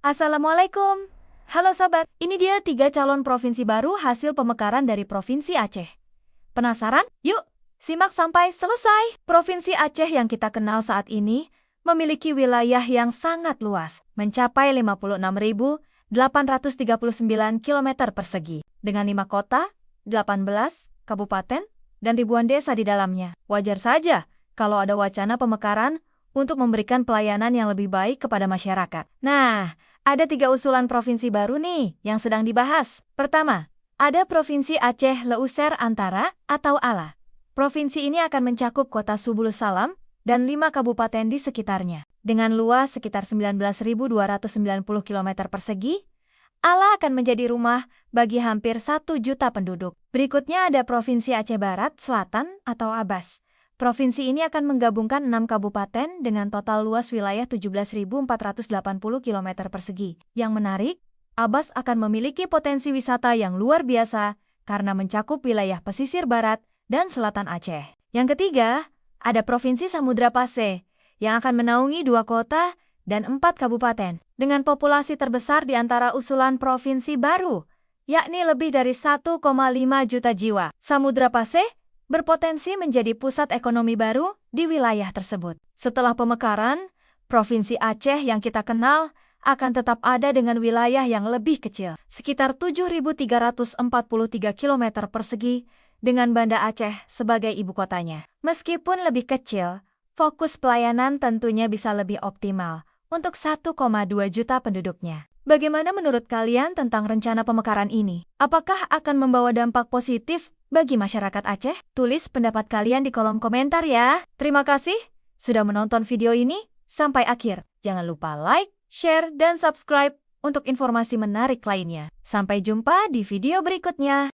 Assalamualaikum. Halo sobat, ini dia 3 calon provinsi baru hasil pemekaran dari Provinsi Aceh. Penasaran? Yuk, simak sampai selesai. Provinsi Aceh yang kita kenal saat ini memiliki wilayah yang sangat luas, mencapai 56.839 km persegi, dengan 5 kota, 18 kabupaten, dan ribuan desa di dalamnya. Wajar saja kalau ada wacana pemekaran untuk memberikan pelayanan yang lebih baik kepada masyarakat. Nah, ada 3 usulan provinsi baru nih yang sedang dibahas. Pertama, ada Provinsi Aceh Leuser Antara atau ALA. Provinsi ini akan mencakup kota Subulus Salam dan 5 kabupaten di sekitarnya. Dengan luas sekitar 19.290 km persegi, ALA akan menjadi rumah bagi hampir 1 juta penduduk. Berikutnya ada Provinsi Aceh Barat Selatan atau ABAS. Provinsi ini akan menggabungkan 6 kabupaten dengan total luas wilayah 17.480 km persegi. Yang menarik, ABAS akan memiliki potensi wisata yang luar biasa karena mencakup wilayah pesisir barat dan selatan Aceh. Yang ketiga, ada Provinsi Samudra Paseh yang akan menaungi 2 kota dan 4 kabupaten dengan populasi terbesar di antara usulan provinsi baru, yakni lebih dari 1,5 juta jiwa. Samudra Paseh berpotensi menjadi pusat ekonomi baru di wilayah tersebut. Setelah pemekaran, Provinsi Aceh yang kita kenal akan tetap ada dengan wilayah yang lebih kecil, sekitar 7.343 km persegi dengan Banda Aceh sebagai ibu kotanya. Meskipun lebih kecil, fokus pelayanan tentunya bisa lebih optimal untuk 1,2 juta penduduknya. Bagaimana menurut kalian tentang rencana pemekaran ini? Apakah akan membawa dampak positif bagi masyarakat Aceh? Tulis pendapat kalian di kolom komentar ya. Terima kasih sudah menonton video ini sampai akhir. Jangan lupa like, share, dan subscribe untuk informasi menarik lainnya. Sampai jumpa di video berikutnya.